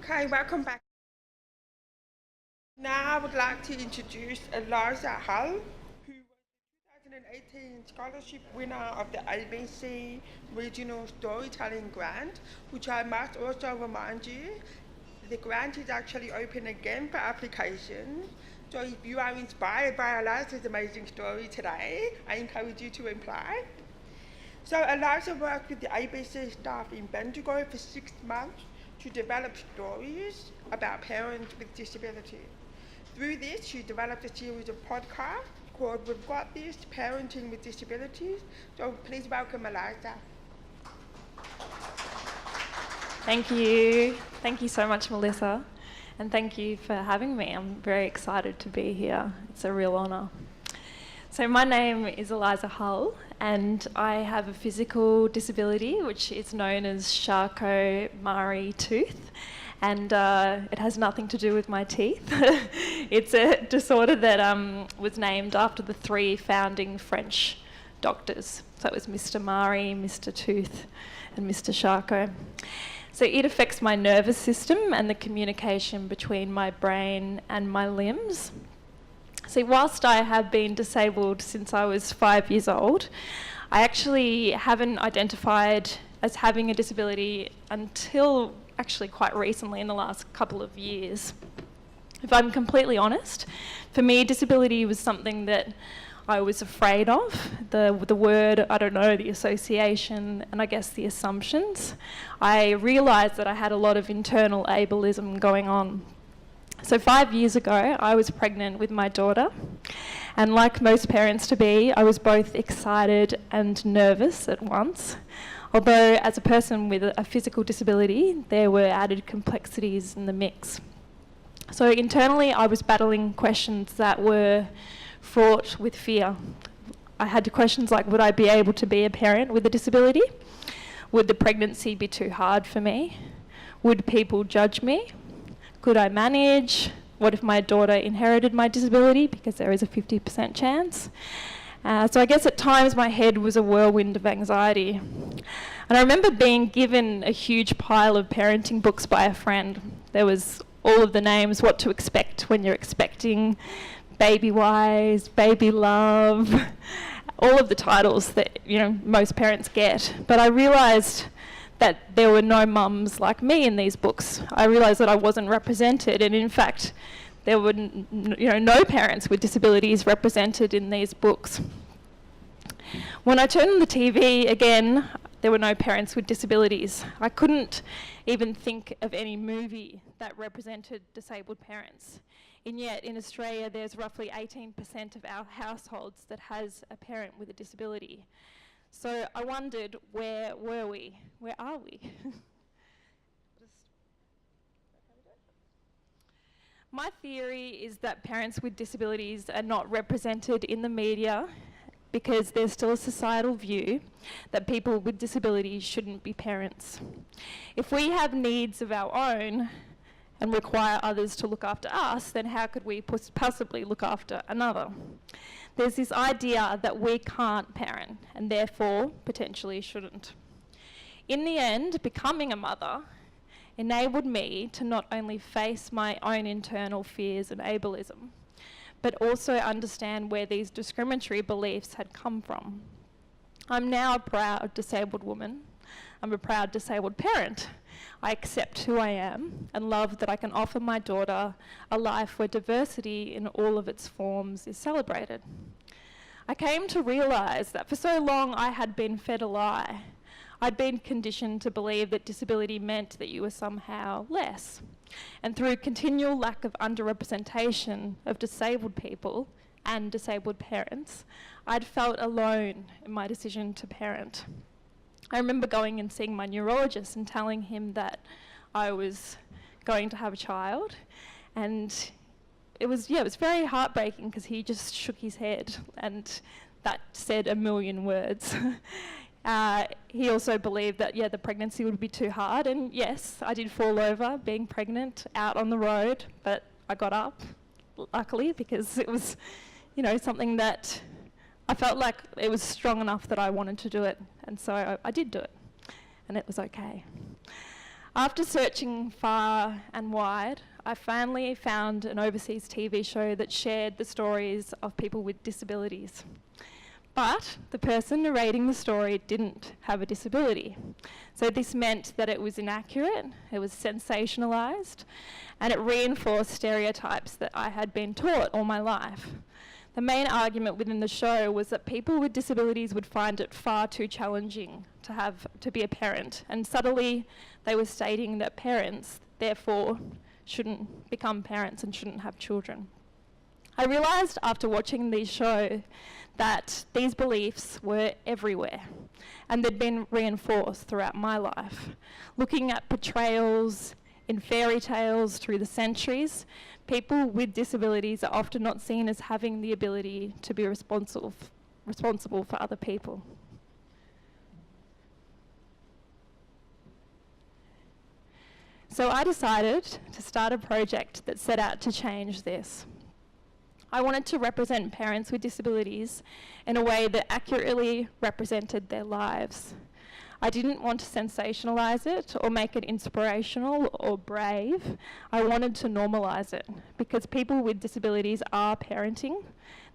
Okay, welcome back. Now I would like to introduce Eliza Hull, who was the 2018 scholarship winner of the ABC Regional Storytelling Grant, which I must also remind you, the grant is actually open again for application. So if you are inspired by Eliza's amazing story today, I encourage you to apply. So Eliza worked with the ABC staff in Bendigo for 6 months to develop stories about parents with disability. Through this, she developed a series of podcasts called We've Got This, Parenting with Disabilities. So please welcome Eliza. Thank you. Thank you so much, Melissa. And thank you for having me. I'm very excited to be here. It's a real honour. So my name is Eliza Hull, and I have a physical disability which is known as Charcot-Marie tooth, and it has nothing to do with my teeth. It's a disorder that was named after the 3 founding French doctors. So it was Mr. Marie, Mr. Tooth, and Mr. Charcot. So it affects my nervous system and the communication between my brain and my limbs. See, whilst I have been disabled since I was 5 years old, I actually haven't identified as having a disability until actually quite recently, in the last couple of years. If I'm completely honest, for me disability was something that I was afraid of. The word, I don't know, the association, and I guess the assumptions. I realised that I had a lot of internal ableism going on. So 5 years ago, I was pregnant with my daughter, and like most parents to be, I was both excited and nervous at once. Although as a person with a physical disability, there were added complexities in the mix. So internally, I was battling questions that were fraught with fear. I had questions like, would I be able to be a parent with a disability? Would the pregnancy be too hard for me? Would people judge me? Could I manage? What if my daughter inherited my disability? Because there is a 50% chance. So I guess at times my head was a whirlwind of anxiety. And I remember being given a huge pile of parenting books by a friend. There was all of the names, what to expect when you're expecting, Baby Wise, Baby Love, all of the titles that most parents get. But I realised that there were no mums like me in these books. I realised that I wasn't represented, and in fact, there were no parents with disabilities represented in these books. When I turned on the TV again, there were no parents with disabilities. I couldn't even think of any movie that represented disabled parents. And yet in Australia, there's roughly 18% of our households that has a parent with a disability. So I wondered, where were we? Where are we? My theory is that parents with disabilities are not represented in the media because there's still a societal view that people with disabilities shouldn't be parents. If we have needs of our own and require others to look after us, then how could we possibly look after another? There's this idea that we can't parent and therefore potentially shouldn't. In the end, becoming a mother enabled me to not only face my own internal fears and ableism, but also understand where these discriminatory beliefs had come from. I'm now a proud disabled woman. I'm a proud disabled parent. I accept who I am and love that I can offer my daughter a life where diversity in all of its forms is celebrated. I came to realise that for so long I had been fed a lie. I'd been conditioned to believe that disability meant that you were somehow less. And through continual lack of underrepresentation of disabled people and disabled parents, I'd felt alone in my decision to parent. I remember going and seeing my neurologist and telling him that I was going to have a child, and it was very heartbreaking because he just shook his head, and that said a million words. He also believed that, the pregnancy would be too hard, and yes, I did fall over being pregnant out on the road, but I got up, luckily, because it was, something that I felt like it was strong enough that I wanted to do it, and so I did do it, and it was okay. After searching far and wide, I finally found an overseas TV show that shared the stories of people with disabilities. But the person narrating the story didn't have a disability. So this meant that it was inaccurate, it was sensationalised, and it reinforced stereotypes that I had been taught all my life. The main argument within the show was that people with disabilities would find it far too challenging to be a parent, and subtly they were stating that parents, therefore, shouldn't become parents and shouldn't have children. I realised after watching these shows that these beliefs were everywhere and they'd been reinforced throughout my life. Looking at portrayals in fairy tales through the centuries, people with disabilities are often not seen as having the ability to be responsible for other people. So I decided to start a project that set out to change this. I wanted to represent parents with disabilities in a way that accurately represented their lives. I didn't want to sensationalise it or make it inspirational or brave. I wanted to normalise it because people with disabilities are parenting.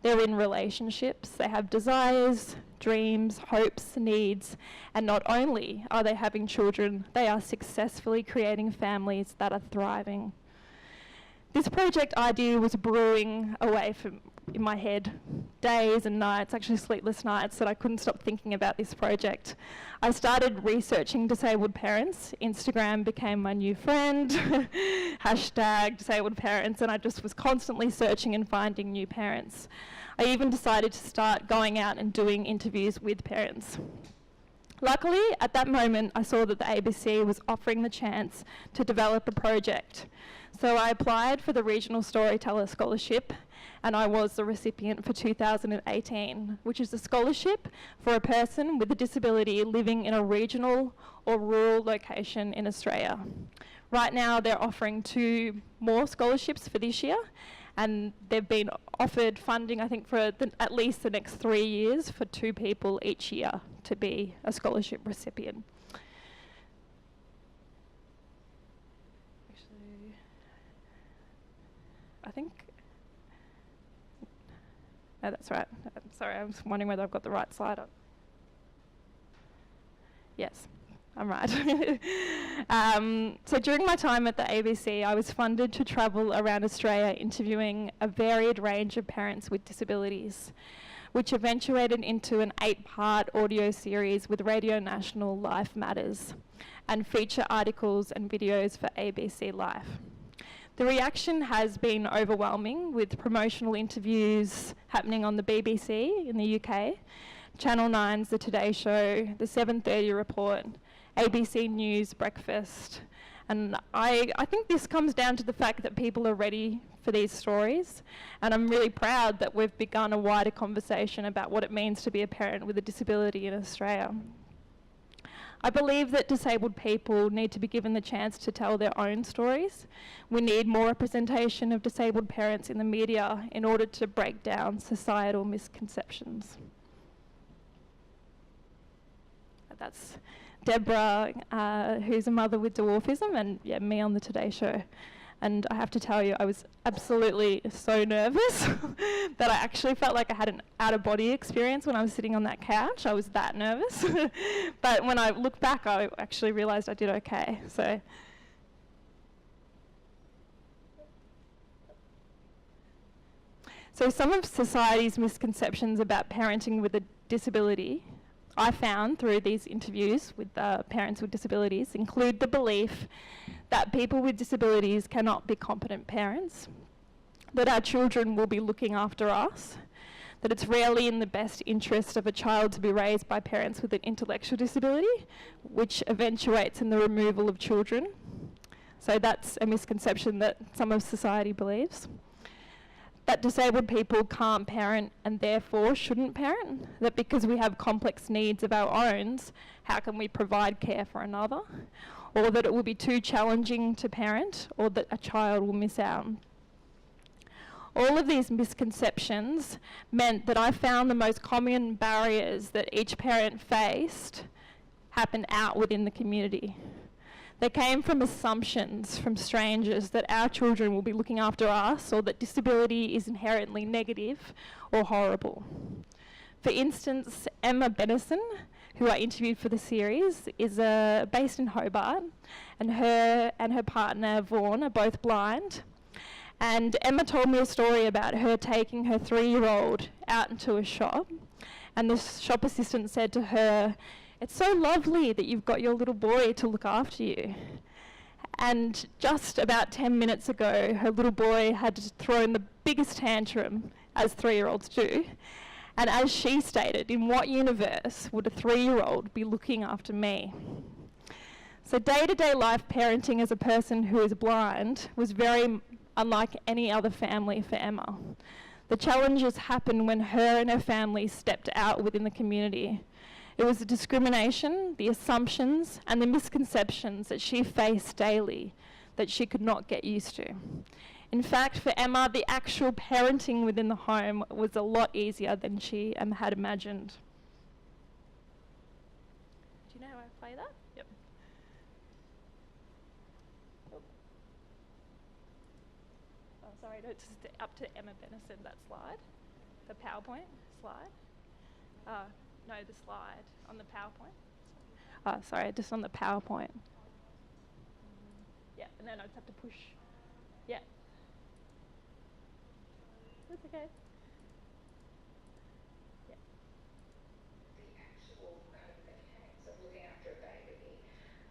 They're in relationships, they have desires, dreams, hopes, needs, and not only are they having children, they are successfully creating families that are thriving. This project idea was brewing away in my head, days and nights, actually sleepless nights, that I couldn't stop thinking about this project. I started researching disabled parents. Instagram became my new friend, hashtag disabled parents, and I just was constantly searching and finding new parents. I even decided to start going out and doing interviews with parents. Luckily, at that moment, I saw that the ABC was offering the chance to develop a project. So I applied for the Regional Storyteller Scholarship, and I was the recipient for 2018, which is a scholarship for a person with a disability living in a regional or rural location in Australia. Right now, they're offering 2 more scholarships for this year, and they've been offered funding, I think, for at least the next 3 years for 2 people each year to be a scholarship recipient. Actually, I think, no, that's right. Sorry, I was wondering whether I've got the right slide on. Yes, I'm right. So during my time at the ABC, I was funded to travel around Australia interviewing a varied range of parents with disabilities, which eventuated into an 8-part audio series with Radio National Life Matters and feature articles and videos for ABC Life. The reaction has been overwhelming, with promotional interviews happening on the BBC in the UK, Channel 9's The Today Show, the 7:30 Report, ABC News Breakfast. And I think this comes down to the fact that people are ready for these stories, and I'm really proud that we've begun a wider conversation about what it means to be a parent with a disability in Australia. I believe that disabled people need to be given the chance to tell their own stories. We need more representation of disabled parents in the media in order to break down societal misconceptions. That's Deborah, who's a mother with dwarfism, and me on the Today Show. And I have to tell you, I was absolutely so nervous that I actually felt like I had an out-of-body experience when I was sitting on that couch. I was that nervous. But when I look back, I actually realised I did okay. So some of society's misconceptions about parenting with a disability I found through these interviews with parents with disabilities include the belief that people with disabilities cannot be competent parents, that our children will be looking after us, that it's rarely in the best interest of a child to be raised by parents with an intellectual disability, which eventuates in the removal of children. So that's a misconception that some of society believes. That disabled people can't parent and therefore shouldn't parent, that because we have complex needs of our own, how can we provide care for another, or that it will be too challenging to parent, or that a child will miss out. All of these misconceptions meant that I found the most common barriers that each parent faced happen out within the community. They came from assumptions from strangers that our children will be looking after us, or that disability is inherently negative or horrible. For instance, Emma Bennison, who I interviewed for the series, is based in Hobart, and her partner Vaughan are both blind. And Emma told me a story about her taking her 3-year-old out into a shop, and the shop assistant said to her, "It's so lovely that you've got your little boy to look after you." And just about 10 minutes ago, her little boy had thrown the biggest tantrum, as 3-year-olds do. And as she stated, in what universe would a 3-year-old be looking after me? So day-to-day life parenting as a person who is blind was very unlike any other family for Emma. The challenges happened when her and her family stepped out within the community. It was the discrimination, the assumptions, and the misconceptions that she faced daily that she could not get used to. In fact, for Emma, the actual parenting within the home was a lot easier than she had imagined. Do you know how I play that? Yep. Oh, sorry, no, it's just up to Emma Bennison, that slide. The PowerPoint slide. No, the slide on the PowerPoint. Sorry, just on the PowerPoint. Yeah, and then I just have to push. Yeah. That's okay. Yeah. The actual mechanics of looking after a baby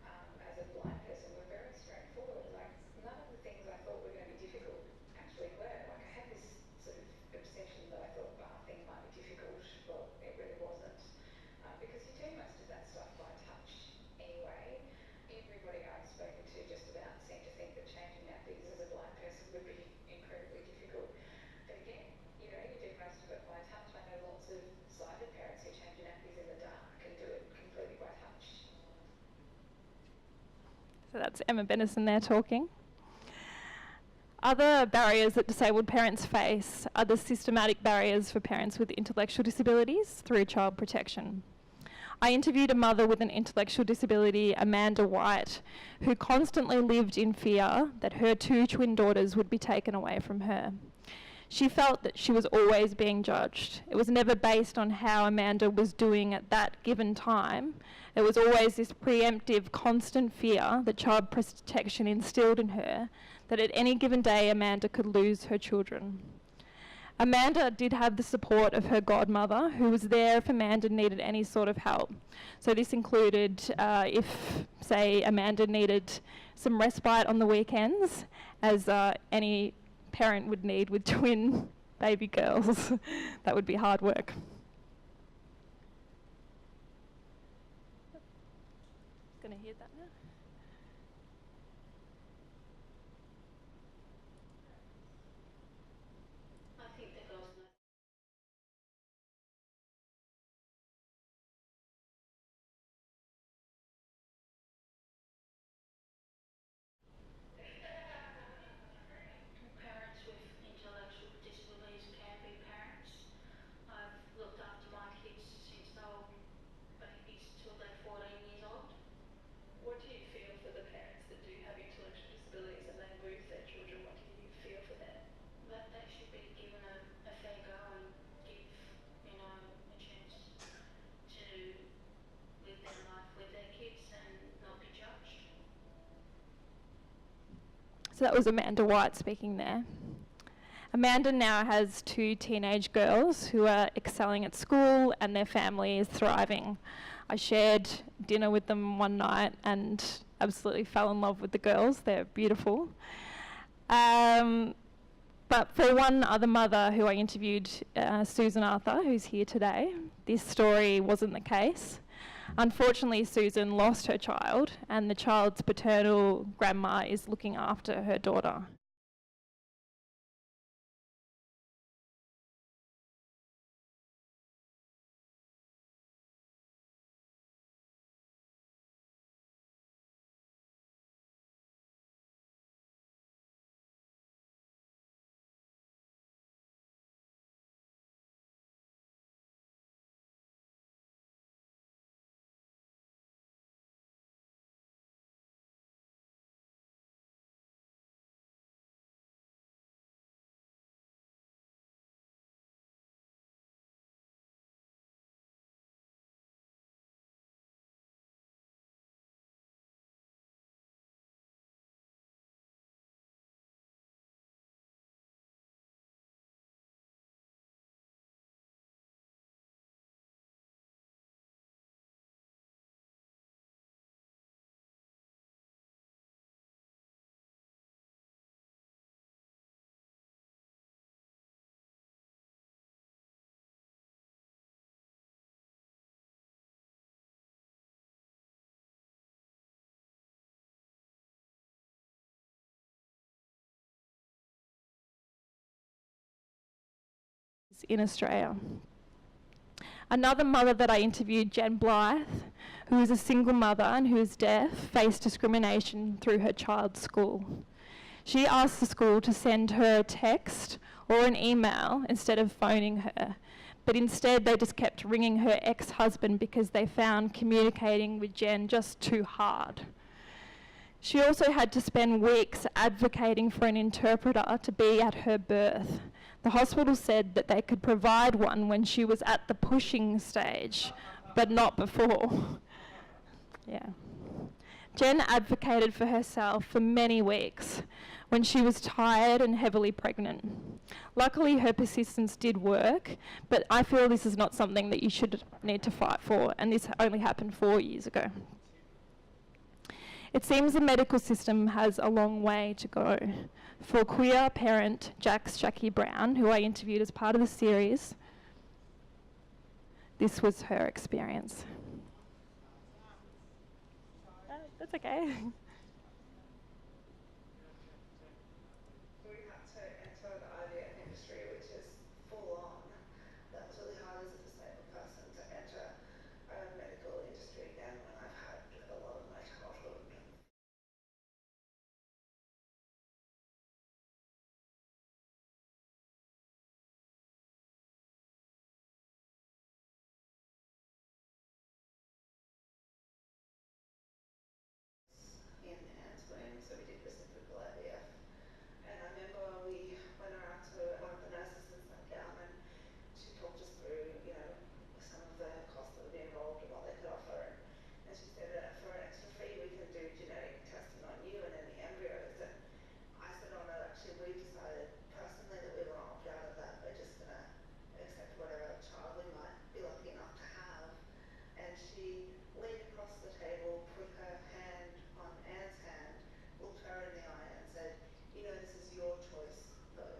as a blind person were very straightforward. Like, none of the things I thought were going to be difficult actually were. Like, I had this sort of obsession that I thought bathing might be difficult. Well, it really wasn't. Because you do most of that stuff by touch anyway. Everybody I've spoken to just about seemed to think that changing nappies as a blind person would be incredibly difficult. But again, you know, you do most of it by touch. I know lots of sighted parents who change nappies in the dark and do it completely by touch. So that's Emma Bennison there talking. Other barriers that disabled parents face are the systematic barriers for parents with intellectual disabilities through child protection. I interviewed a mother with an intellectual disability, Amanda White, who constantly lived in fear that her 2 twin daughters would be taken away from her. She felt that she was always being judged. It was never based on how Amanda was doing at that given time. It was always this preemptive, constant fear that child protection instilled in her, that at any given day Amanda could lose her children. Amanda did have the support of her godmother, who was there if Amanda needed any sort of help. So this included if, say, Amanda needed some respite on the weekends, as any parent would need with twin baby girls. That would be hard work. Gonna hear that now? I think the girls know. Parents with intellectual disabilities can be parents. I've looked after my kids since they were babies till they're 14 years old. What do you feel for the parents that do have intellectual disabilities and they lose their children? What do you feel for them? That they should be given a fair go and give, you know, a chance to live their life with their kids and not be judged. So that was Amanda White speaking there. Amanda now has 2 teenage girls who are excelling at school and their family is thriving. I shared dinner with them one night and absolutely fell in love with the girls. They're beautiful. But for one other mother who I interviewed, Susan Arthur, who's here today, this story wasn't the case. Unfortunately, Susan lost her child, and the child's paternal grandma is looking after her daughter. kids in Australia. Another mother that I interviewed, Jen Blythe, who is a single mother and who is deaf, faced discrimination through her child's school. She asked the school to send her a text or an email instead of phoning her, but instead they just kept ringing her ex-husband because they found communicating with Jen just too hard. She also had to spend weeks advocating for an interpreter to be at her birth. The hospital said that they could provide one when she was at the pushing stage, but not before. Yeah. Jen advocated for herself for many weeks when she was tired and heavily pregnant. Luckily, her persistence did work, but I feel this is not something that you should need to fight for, and this only happened 4 years ago. It seems the medical system has a long way to go. For queer parent JACKI Brown, who I interviewed as part of the series, this was her experience. That's okay. We had to enter the IVF industry, which is full on. That was really hard as a disabled person to enter a medical industry again when I've had a lot of my childhood. In hands wound, so we did reciprocal IVF. And I remember we went around to one of the nurses and sat down and she talked us through, some of the costs that would be involved and what they could offer. And she said that for an extra fee we can do genetic testing on you and any embryos. And I said, oh no, actually we've decided personally that we want to opt out of that. We're just going to accept whatever child we might be lucky enough to have. And she leaned across the table, put her hand on Anne's hand, looked her in the eye and said, this is your choice though.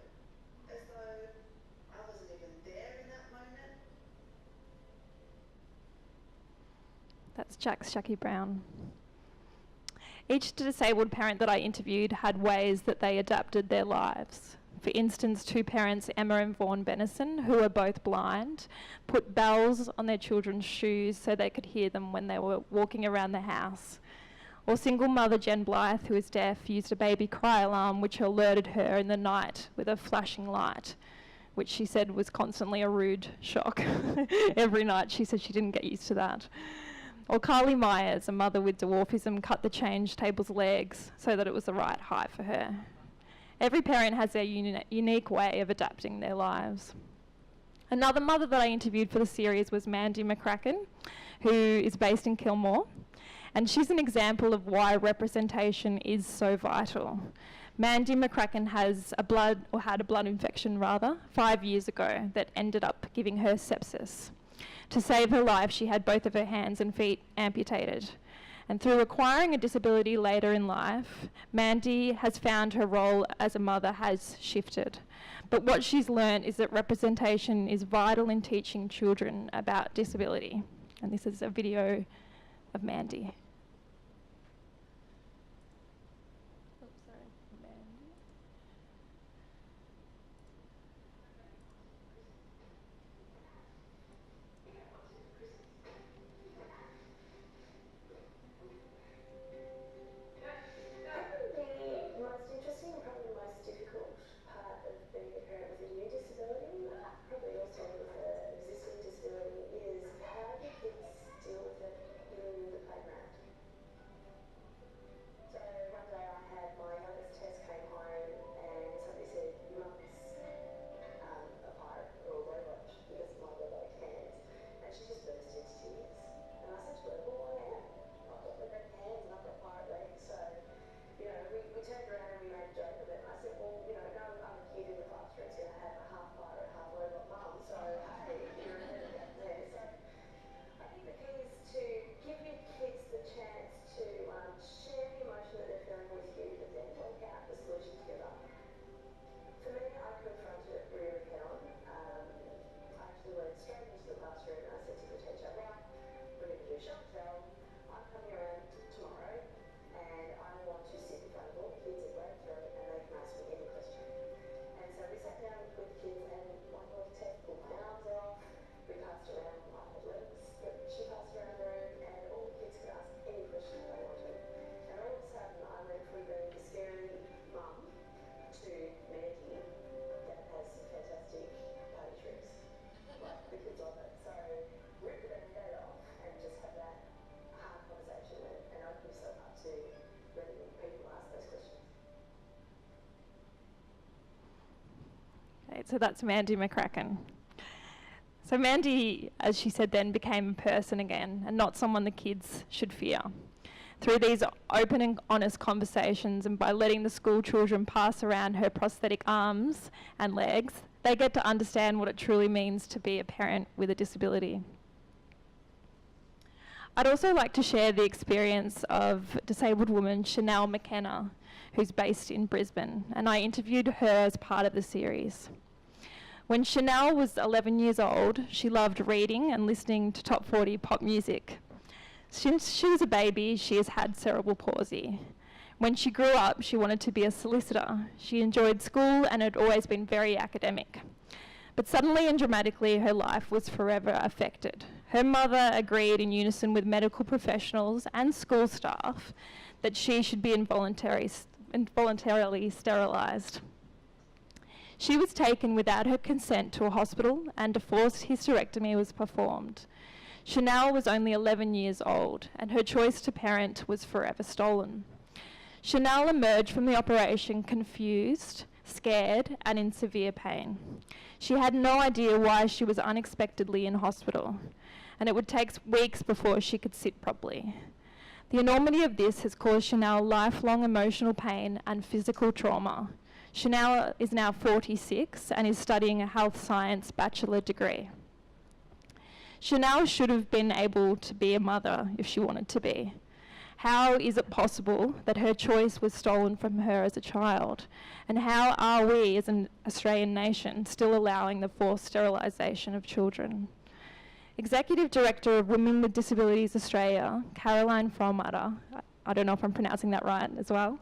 As though I wasn't even there in that moment. That's JACKI Brown. Each disabled parent that I interviewed had ways that they adapted their lives. For instance, two parents, Emma and Vaughan Benison, who are both blind, put bells on their children's shoes so they could hear them when they were walking around the house. Or single mother Jen Blythe, who is deaf, used a baby cry alarm which alerted her in the night with a flashing light, which she said was constantly a rude shock. Every night she said she didn't get used to that. Or Carly Myers, a mother with dwarfism, cut the change table's legs so that it was the right height for her. Every parent has their unique way of adapting their lives. Another mother that I interviewed for the series was Mandy McCracken, who is based in Kilmore. And she's an example of why representation is so vital. Mandy McCracken had a blood infection 5 years ago that ended up giving her sepsis. To save her life, she had both of her hands and feet amputated. And through acquiring a disability later in life, Mandy has found her role as a mother has shifted. But what she's learned is that representation is vital in teaching children about disability. And this is a video of Mandy. The most interesting and probably the most difficult part of being a parent with a new disability, probably also with an existing disability, is how do kids deal with it in the playground? Great, so that's Mandy McCracken. So Mandy, as she said then, became a person again and not someone the kids should fear. Through these open and honest conversations and by letting the school children pass around her prosthetic arms and legs, they get to understand what it truly means to be a parent with a disability. I'd also like to share the experience of disabled woman Chanel McKenna, who's based in Brisbane, and I interviewed her as part of the series. When Chanel was 11 years old, she loved reading and listening to top 40 pop music. Since she was a baby, she has had cerebral palsy. When she grew up, she wanted to be a solicitor. She enjoyed school and had always been very academic. But suddenly and dramatically, her life was forever affected. Her mother agreed in unison with medical professionals and school staff that she should be involuntarily sterilised. She was taken without her consent to a hospital and a forced hysterectomy was performed. Chanel was only 11 years old and her choice to parent was forever stolen. Chanel emerged from the operation confused, scared and in severe pain. She had no idea why she was unexpectedly in hospital, and it would take weeks before she could sit properly. The enormity of this has caused Chanel lifelong emotional pain and physical trauma. Chanel is now 46 and is studying a health science bachelor degree. Chanel should have been able to be a mother if she wanted to be. How is it possible that her choice was stolen from her as a child? And how are we as an Australian nation still allowing the forced sterilisation of children? Executive Director of Women with Disabilities Australia, Caroline Frommatter, I don't know if I'm pronouncing that right as well,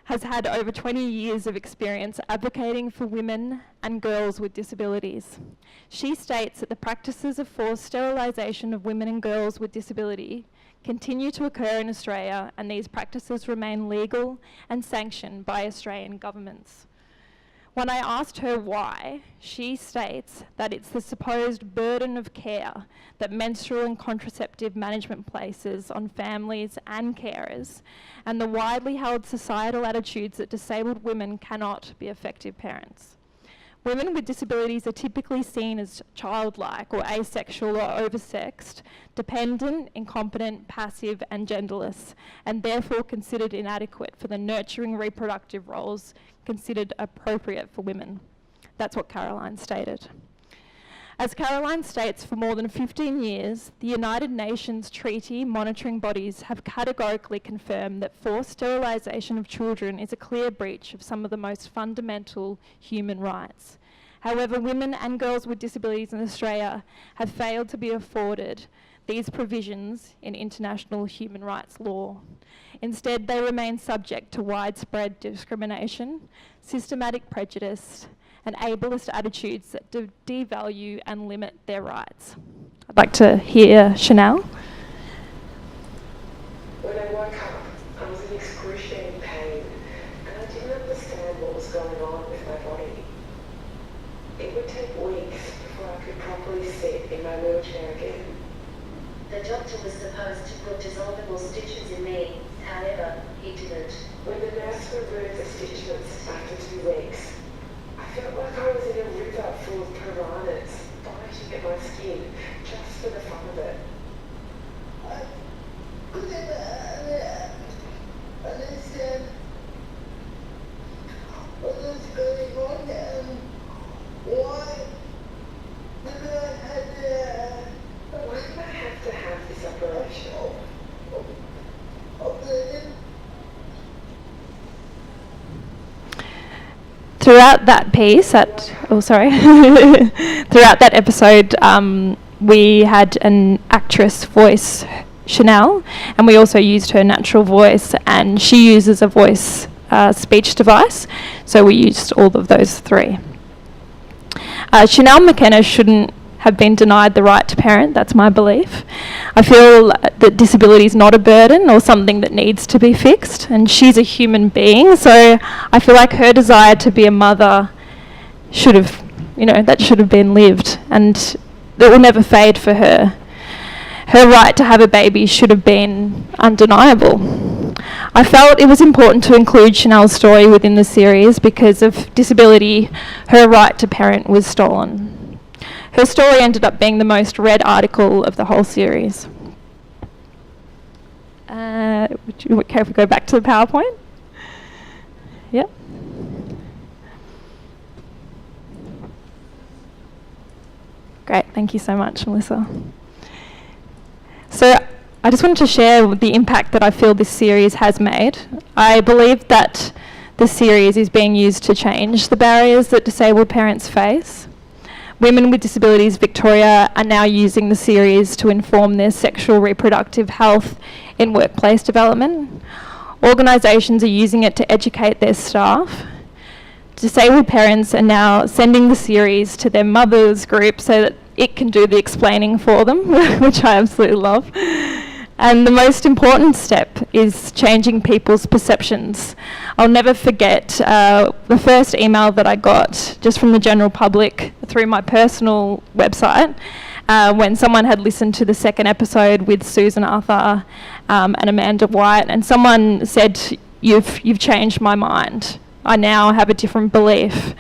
has had over 20 years of experience advocating for women and girls with disabilities. She states that the practices of forced sterilisation of women and girls with disability continue to occur in Australia, and these practices remain legal and sanctioned by Australian governments. When I asked her why, she states that it's the supposed burden of care that menstrual and contraceptive management places on families and carers, and the widely held societal attitudes that disabled women cannot be effective parents. Women with disabilities are typically seen as childlike or asexual or oversexed, dependent, incompetent, passive and genderless, and therefore considered inadequate for the nurturing reproductive roles considered appropriate for women. That's what Caroline stated. As Caroline states, for more than 15 years, the United Nations treaty monitoring bodies have categorically confirmed that forced sterilisation of children is a clear breach of some of the most fundamental human rights. However, women and girls with disabilities in Australia have failed to be afforded these provisions in international human rights law. Instead, they remain subject to widespread discrimination, systematic prejudice, and ableist attitudes that devalue and limit their rights. I'd like to hear Chanel. When I woke up, I was in excruciating pain, and I didn't understand what was going on with my body. It would take weeks before I could properly sit in my wheelchair again. The doctor was supposed to put dissolvable stitches in me, however, he didn't. When the nurse removed the stitches after 2 weeks, I felt like I was in a river full of piranhas biting at my skin just for the fun of it. I couldn't understand what was going on and why did I have to have this operation? Throughout that piece, throughout that episode, we had an actress voice Chanel, and we also used her natural voice, and she uses a voice speech device, so we used all of those three. Chanel McKenna shouldn't have been denied the right to parent, that's my belief. I feel that disability is not a burden or something that needs to be fixed, and she's a human being, so I feel like her desire to be a mother should have been lived, and that will never fade for her. Her right to have a baby should have been undeniable. I felt it was important to include Chanel's story within the series because of disability. Her right to parent was stolen. Her story ended up being the most read article of the whole series. Would you care if we go back to the PowerPoint? Yep. Great, thank you so much, Melissa. So I just wanted to share the impact that I feel this series has made. I believe that the series is being used to change the barriers that disabled parents face. Women with Disabilities Victoria are now using the series to inform their sexual reproductive health in workplace development. Organisations are using it to educate their staff. Disabled parents are now sending the series to their mothers group so that it can do the explaining for them, which I absolutely love. And the most important step is changing people's perceptions. I'll never forget the first email that I got just from the general public through my personal website when someone had listened to the second episode with Susan Arthur and Amanda White, and someone said, you've changed my mind. I now have a different belief.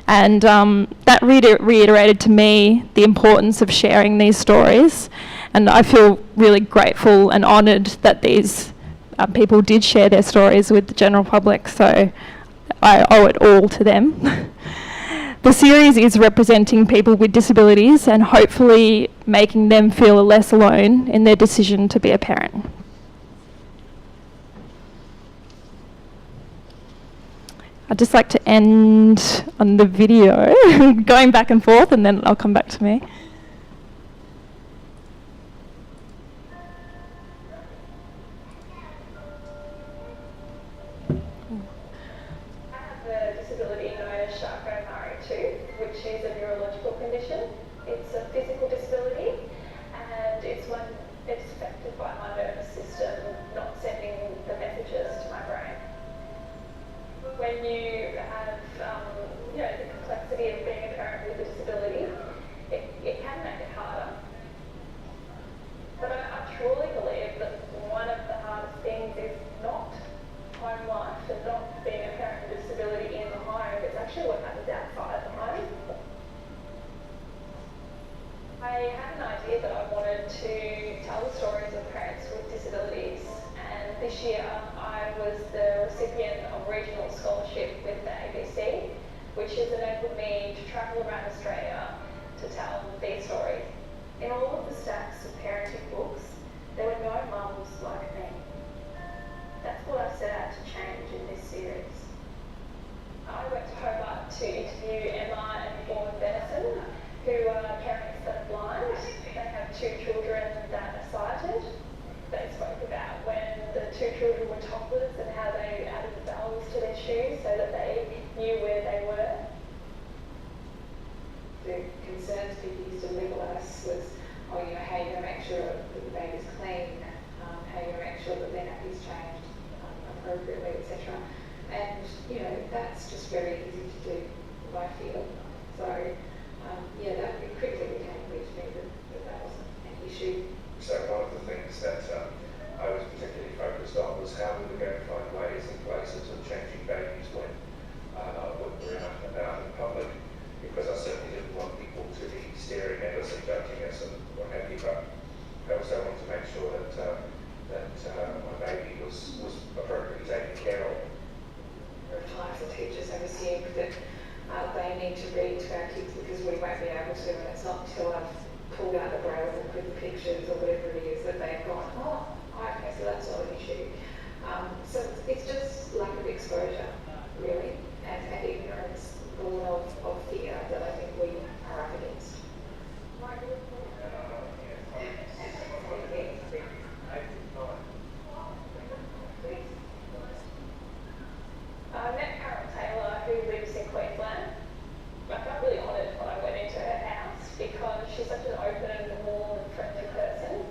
And that reiterated to me the importance of sharing these stories. And I feel really grateful and honoured that these people did share their stories with the general public, so I owe it all to them. The series is representing people with disabilities and hopefully making them feel less alone in their decision to be a parent. I'd just like to end on the video, going back and forth, and then I'll come back to me. This year I was the recipient of Regional Scholarship with the ABC, which has enabled me to travel around Australia to tell these stories. In all of the stacks of parenting books, there were no mums like me. That's what I set out to change in this series. I went to Hobart to interview Emma and Vaughan Benison, who are parents that are blind. They have 2 children that are sighted. They spoke about when the 2 children were toddlers and how they added the bells to their shoes so that they knew where they were. The concerns people used to label us was, how you going to make sure that the baby's clean, how you going to make sure that their nappy's changed appropriately, etc. And, that's just very easy to do, I feel. So, that quickly became clear to me that wasn't an issue. So one of the things that I was particularly focused on was how we were going to find ways and places of changing babies when we're out and about in public, because I certainly didn't want people to be staring at us and judging us and what have you, but I also wanted to make sure that my baby was appropriately taken care of. Times the teachers have assumed that they need to read to our kids because we won't be able to, and it's not until I've pulled out the braille book with the pictures or whatever it is that they've gone, okay, so that's not an issue. So it's just lack of exposure, really, and ignorance, born of fear that I think we are up against. I met Carol Taylor, who lives in Queensland. I felt really honoured when I went into her house because she's such an open and warm and friendly person.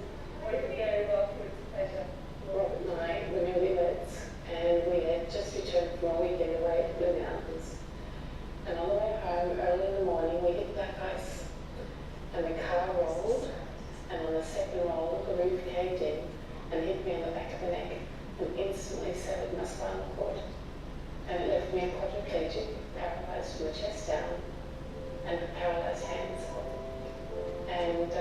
We were very welcome with pleasure. Rob and I were newlyweds, and we had just returned from a weekend away at the Blue Mountains. And on the way home, early in the morning, we hit black ice, and the car rolled, and on the second roll, the roof caved in and hit me on the back of the neck. and instantly severed my spinal cord. And it left me a quadriplegic, paralysed from the chest down, and with paralysed hands. And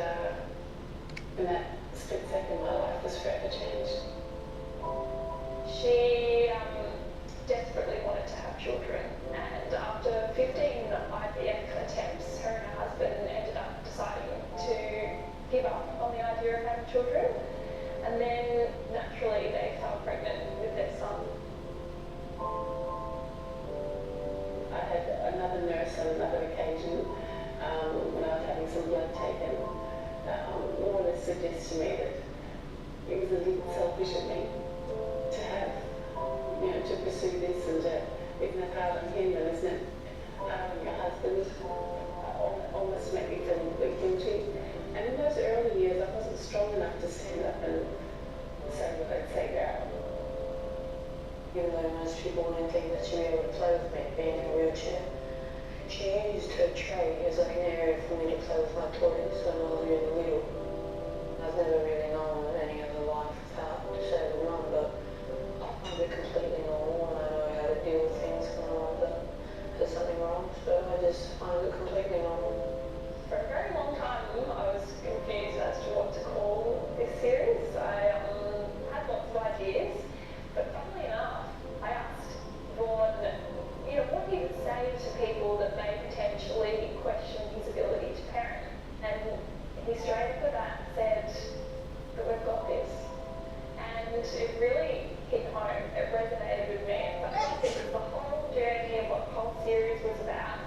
in that split second, my life was forever changed. She desperately wanted to have children, and after 15 IVF attempts, her and her husband ended up deciding to give up on the idea of having children, and then naturally they fell pregnant with their son. I had another nurse on another occasion when I was having some blood taken, more or less suggest to me that it was a little selfish of me to have, to pursue this, and isn't it hard on him, and isn't it hard on your husband? Almost made me feel a bit guilty. And in those early years, I wasn't strong enough to stand up and say what I'd say now. Even though most people wouldn't think that she'd be able to play with me being in a wheelchair, she used her tray as like an area for me to play with my toys when I was really little. I've never really known any other life without disabled mum, but I find it completely normal, and I know how to deal with things when I know that there's something wrong, so I just find it completely normal. For a very long time, I was confused as to what to call this series. I had lots of ideas, but funnily enough, I asked Vaughan, what he would say to people that may potentially question his ability to parent. And he straight after that said that we've got this. And it really hit home. It resonated with me. It felt like this is the whole journey of what the whole series was about.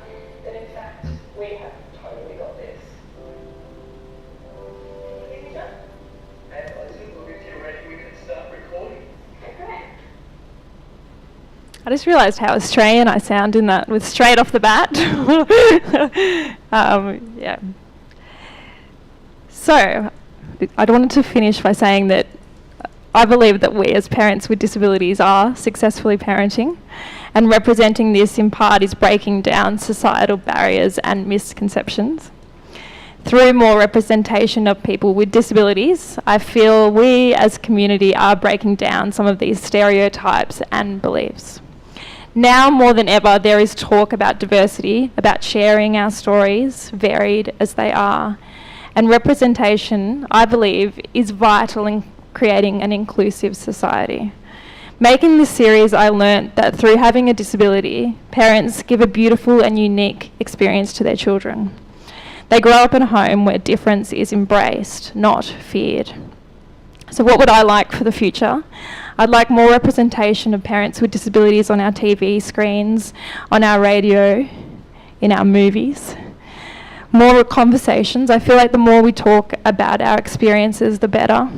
That in fact, we have totally got this. Anything, John? Hey, Eliza, look, if you're ready, we can start recording. Okay, great. I just realised how Australian I sound in that, with straight off the bat. Yeah. So, I wanted to finish by saying that I believe that we as parents with disabilities are successfully parenting, and representing this in part is breaking down societal barriers and misconceptions. Through more representation of people with disabilities, I feel we as a community are breaking down some of these stereotypes and beliefs. Now more than ever, there is talk about diversity, about sharing our stories, varied as they are. And representation, I believe, is vital in creating an inclusive society. Making this series, I learnt that through having a disability, parents give a beautiful and unique experience to their children. They grow up in a home where difference is embraced, not feared. So what would I like for the future? I'd like more representation of parents with disabilities on our TV screens, on our radio, in our movies. More conversations. I feel like the more we talk about our experiences, the better.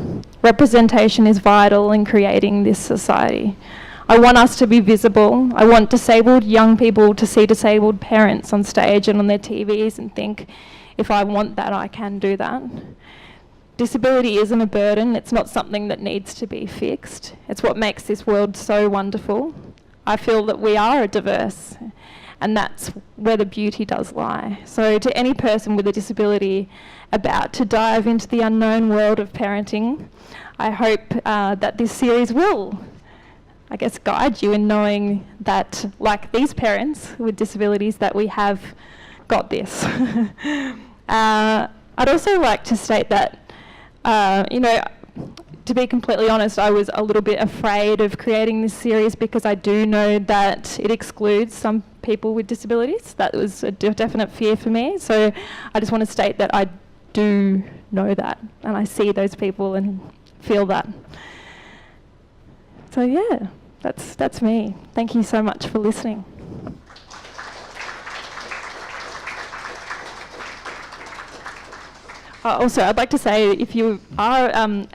Representation is vital in creating this society. I want us to be visible. I want disabled young people to see disabled parents on stage and on their TVs and think, if I want that, I can do that. Disability isn't a burden. It's not something that needs to be fixed. It's what makes this world so wonderful. I feel that we are diverse, and that's where the beauty does lie. So to any person with a disability about to dive into the unknown world of parenting, I hope that this series will, guide you in knowing that, like these parents with disabilities, that we have got this. I'd also like to state that, to be completely honest, I was a little bit afraid of creating this series because I do know that it excludes some people with disabilities. That was a definite fear for me. So I just want to state that I do know that, and I see those people and feel that. So yeah, that's me. Thank you so much for listening. Also, I'd like to say, if you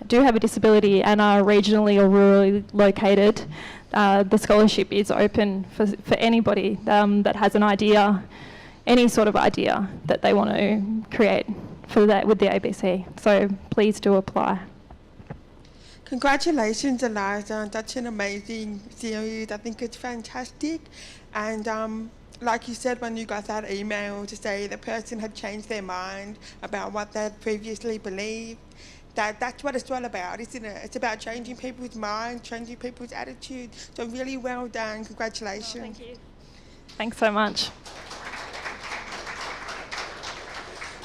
do have a disability and are regionally or rurally located, the scholarship is open for anybody that has an idea, any sort of idea that they want to create for that with the ABC. So please do apply. Congratulations, Eliza. That's an amazing series. I think it's fantastic. And like you said, when you got that email to say the person had changed their mind about what they'd previously believed, that's what it's all about, isn't it? It's about changing people's minds, changing people's attitudes. So really well done. Congratulations. Thank you. Thanks so much.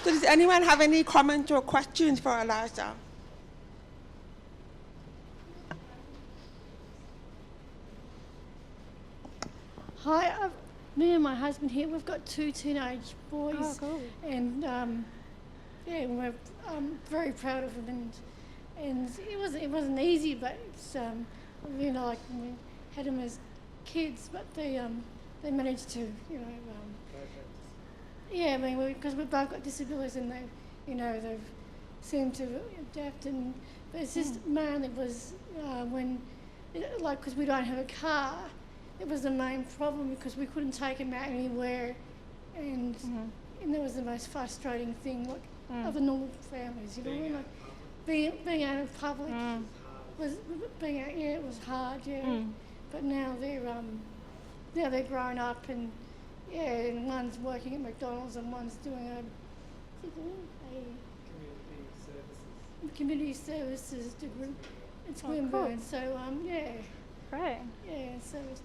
So does anyone have any comments or questions for Eliza? Hi, me and my husband here, we've got 2 teenage boys. Oh, cool. And yeah, we're very proud of them. And it wasn't easy, but it's you know, like we had them as kids, but they managed to, you know, yeah, I mean, because we've both got disabilities, and they, you know, they've seemed to adapt. And but it's just mainly was when, like, because we don't have a car, it was the main problem because we couldn't take them out anywhere, and that was the most frustrating thing. Like other normal families, you know, like being out in public was being out. Yeah, it was hard. Yeah, but now they're grown up, and yeah, and one's working at McDonald's and one's doing a community services degree at Swinburne. Cool. So yeah. Great. Yeah, so it's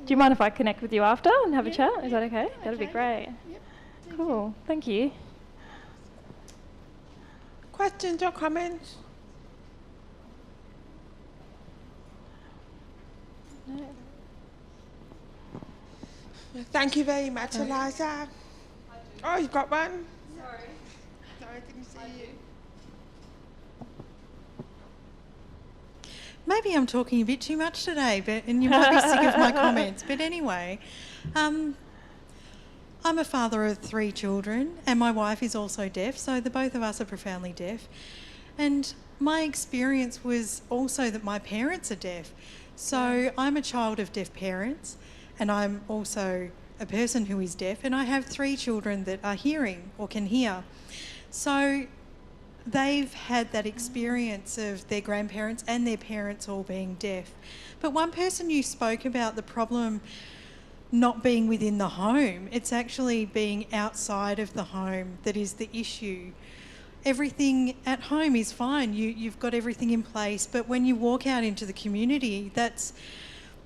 Do you mind if I connect with you after and have a chat? Is that okay? That'd be Okay. great. Yep. Cool. Thank you. Questions or comments? No. Thank you very much, Eliza. Oh, you've got one? Sorry. No, I didn't see you. Maybe I'm talking a bit too much today, and you might be sick of my comments. But anyway, I'm a father of 3 children, and my wife is also deaf, so the both of us are profoundly deaf. And my experience was also that my parents are deaf. So I'm a child of deaf parents, and I'm also a person who is deaf, and I have 3 children that are hearing or can hear. So they've had that experience of their grandparents and their parents all being deaf. But one person you spoke about the problem not being within the home, it's actually being outside of the home that is the issue. Everything at home is fine, you've got everything in place, but when you walk out into the community, that's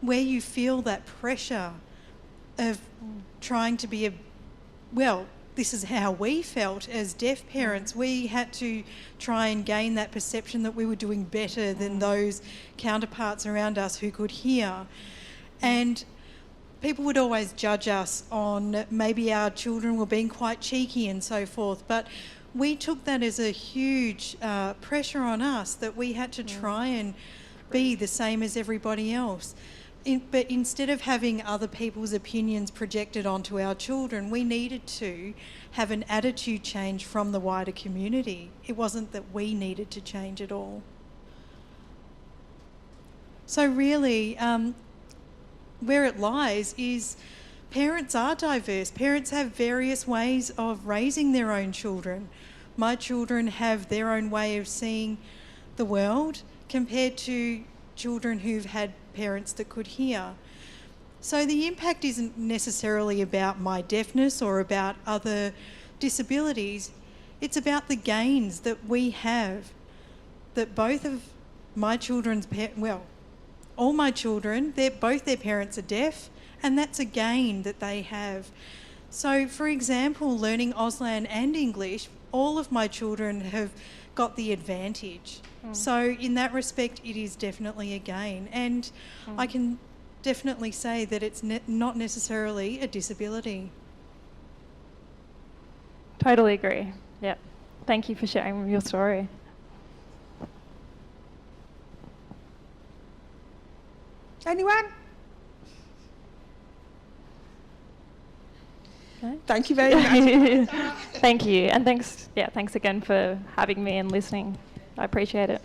where you feel that pressure of trying to be this is how we felt as deaf parents. We had to try and gain that perception that we were doing better than those counterparts around us who could hear. And people would always judge us on maybe our children were being quite cheeky and so forth, but we took that as a huge pressure on us that we had to try and be the same as everybody else. But instead of having other people's opinions projected onto our children, we needed to have an attitude change from the wider community. It wasn't that we needed to change at all. So really, where it lies is parents are diverse. Parents have various ways of raising their own children. My children have their own way of seeing the world compared to children who've had parents that could hear. So the impact isn't necessarily about my deafness or about other disabilities. It's about the gains that we have, that both of my children's all my children, both their parents are deaf, and that's a gain that they have. So for example, learning Auslan and English, all of my children have got the advantage. So in that respect, it is definitely a gain. And I can definitely say that it's not necessarily a disability. Totally agree. Yep. Thank you for sharing your story. Anyone? Okay. Thank you very much. Thank you. And thanks again for having me and listening. I appreciate it.